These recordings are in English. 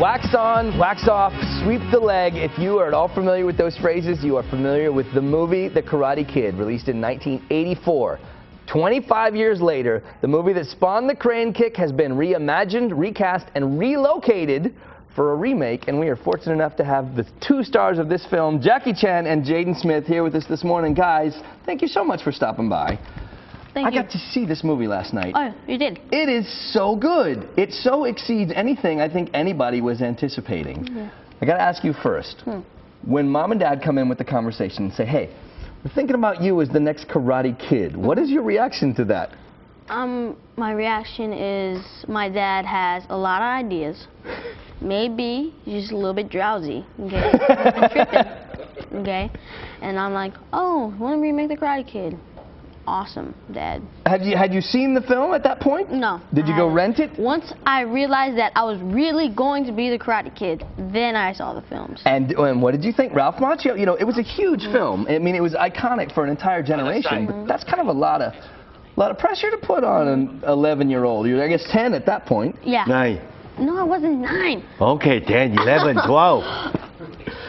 Wax on, wax off, sweep the leg. If you are at all familiar with those phrases, you are familiar with the movie The Karate Kid, released in 1984. 25 years later, the movie that spawned the crane kick has been reimagined, recast, and relocated for a remake, and we are fortunate enough to have the two stars of this film, Jackie Chan and Jaden Smith, here with us this morning. Guys, thank you so much for stopping by. Thank you. I got to see this movie last night. Oh, you did? It is so good. It so exceeds anything I think anybody was anticipating. Mm-hmm. I got to ask you first. When Mom and Dad come in with the conversation and say, hey, we're thinking about you as the next Karate Kid, what is your reaction to that? My reaction is my dad has a lot of ideas. Maybe he's just a little bit drowsy, okay? He's been tripping, okay? And I'm like, oh, want to remake The Karate Kid? Awesome, Dad. Had you seen the film at that point? No. Did you go rent it? Once I realized that I was really going to be the Karate Kid, then I saw the films. And what did you think? Ralph Macchio, you know, it was a huge film. I mean, it was iconic for an entire generation, but that's kind of a lot of pressure to put on an 11-year-old. You're, I guess, 10 at that point. Yeah. 9. No, I wasn't 9. Okay, 10, 11, 12.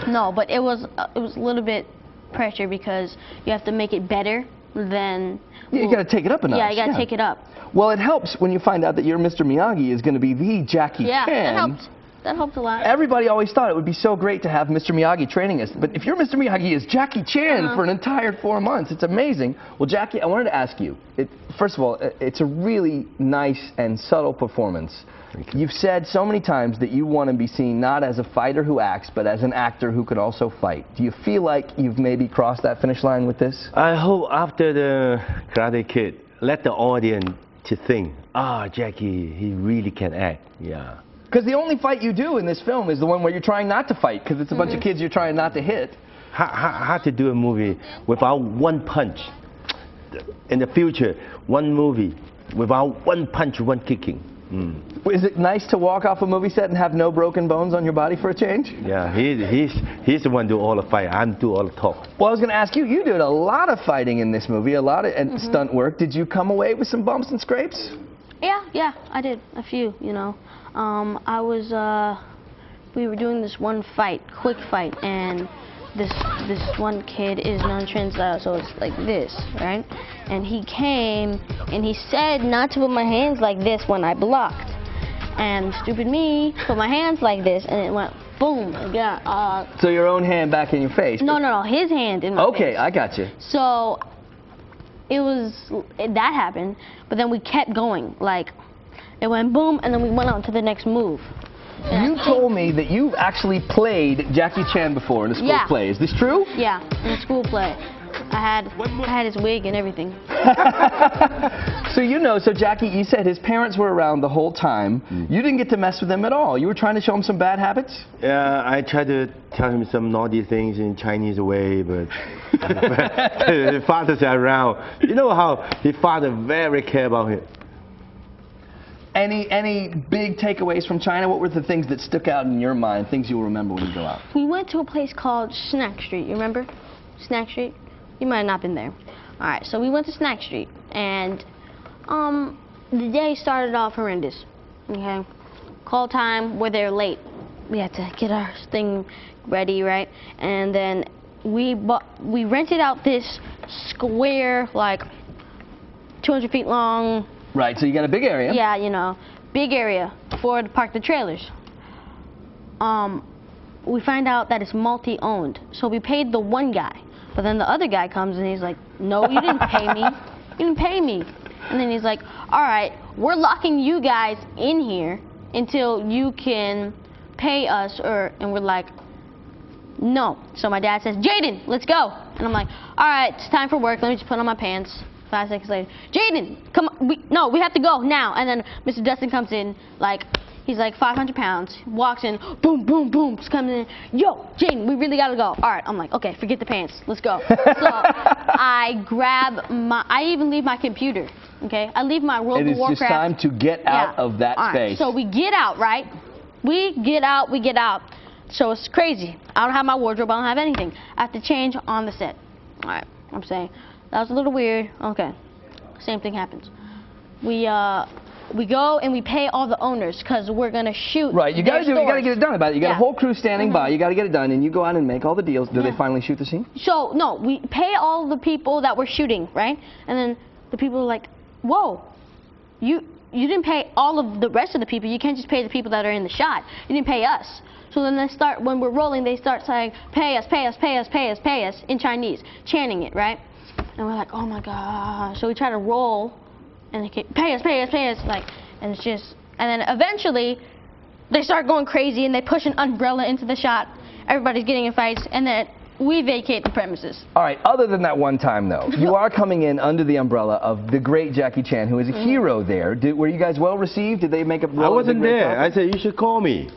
No, but it was a little bit pressure because you have to make it better than... Yeah, you got to take it up a notch. Yeah, you got to take it up. Well, it helps when you find out that your Mr. Miyagi is going to be the Jackie Chan. Yeah, that helped. That helped a lot. Everybody always thought it would be so great to have Mr. Miyagi training us. But if your Mr. Miyagi is Jackie Chan for an entire 4 months, it's amazing. Well, Jackie, I wanted to ask you, first of all, it's a really nice and subtle performance. You've said so many times that you want to be seen not as a fighter who acts, but as an actor who could also fight. Do you feel like you've maybe crossed that finish line with this? I hope after the Karate Kid, let the audience to think, Jackie, he really can act. Yeah. Because the only fight you do in this film is the one where you're trying not to fight, because it's a bunch of kids you're trying not to hit. How to do a movie without one punch? In the future, one movie without one punch, one kicking. Is it nice to walk off a movie set and have no broken bones on your body for a change? Yeah, he's the one do all the fight. I'm do all the talk. Well, I was going to ask you, you did a lot of fighting in this movie, a lot of stunt work. Did you come away with some bumps and scrapes? Yeah, I did a few. You know, we were doing this one fight, quick fight, and this one kid is non-translated, so it's like this, right? And he came and he said not to put my hands like this when I blocked. And stupid me put my hands like this, and it went boom. Yeah. So your own hand back in your face? No, his hand in my face. Okay, I got you. So that happened, but then we kept going. Like, it went boom, and then we went on to the next move. You told me that you've actually played Jackie Chan before in a school play. Is this true? Yeah, in a school play. I had his wig and everything. So Jackie, you said his parents were around the whole time. You didn't get to mess with them at all. You were trying to show him some bad habits? Yeah, I tried to tell him some naughty things in Chinese way, but his father's around. You know how his father very care about him. Any big takeaways from China? What were the things that stuck out in your mind, things you'll remember when you go out? We went to a place called Snack Street, you remember? Snack Street? You might have not been there. Alright, so we went to Snack Street, and the day started off horrendous. Okay? Call time, we're there late. We had to get our thing ready, right? And then we rented out this square, like 200 feet long. Right, so you got a big area. Yeah, you know, big area to park the trailers. We find out that it's multi-owned, so we paid the one guy, but then the other guy comes and he's like, no, you didn't pay me. You didn't pay me. And then he's like, all right, we're locking you guys in here until you can pay us, and we're like, no. So my dad says, Jaden, let's go. And I'm like, all right, it's time for work. Let me just put on my pants. 5 seconds later, Jaden, come on, we have to go now. And then Mr. Dustin comes in, like, he's like 500 pounds, walks in, boom, boom, boom, just comes in, yo, Jaden, we really gotta go. All right, I'm like, okay, forget the pants, let's go. So I even leave my computer, okay? I leave my World of Warcraft. It is just time to get out of that space. So we get out, right? We get out. So it's crazy. I don't have my wardrobe, I don't have anything. I have to change on the set. All right, I'm saying, that was a little weird. Okay, same thing happens. We we go and we pay all the owners because we're gonna shoot. Right, you gotta get it done about it. You got a whole crew standing by. You gotta get it done, and you go out and make all the deals. Do they finally shoot the scene? So no, we pay all the people that we're shooting, right? And then the people are like, "Whoa, you didn't pay all of the rest of the people. You can't just pay the people that are in the shot. You didn't pay us." So then they start, when we're rolling, they start saying, "Pay us, pay us, pay us, pay us, pay us," in Chinese, chanting it, right? And we're like, "Oh my gosh!" So we try to roll, and they keep, "Pay us, pay us, pay us," like, and it's just, and then eventually, they start going crazy and they push an umbrella into the shot. Everybody's getting in fights, and then we vacate the premises. All right, other than that one time, though, you are coming in under the umbrella of the great Jackie Chan, who is a hero there. Were you guys well received? Did they make a I wasn't there. I said, you should call me.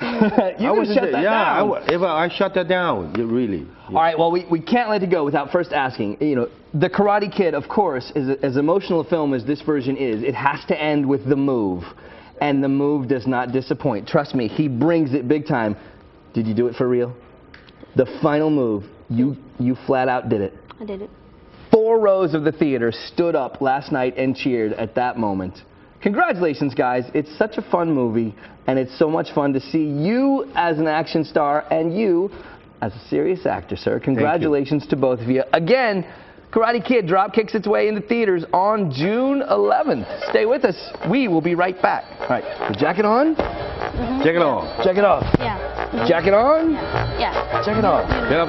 You could shut that down. I shut that down, really. All right, well, we can't let it go without first asking, you know, The Karate Kid, of course, is as emotional a film as this version is. It has to end with the move, and the move does not disappoint. Trust me, he brings it big time. Did you do it for real? The final move. You flat out did it. I did it. 4 rows of the theater stood up last night and cheered at that moment. Congratulations, guys. It's such a fun movie, and it's so much fun to see you as an action star and you as a serious actor, sir. Congratulations to both of you. Again, Karate Kid drop kicks its way into theaters on June 11th. Stay with us. We will be right back. All right, the jacket on? Check it off. Check it off. Yeah. Jacket on? Yeah. Check it off. Get up.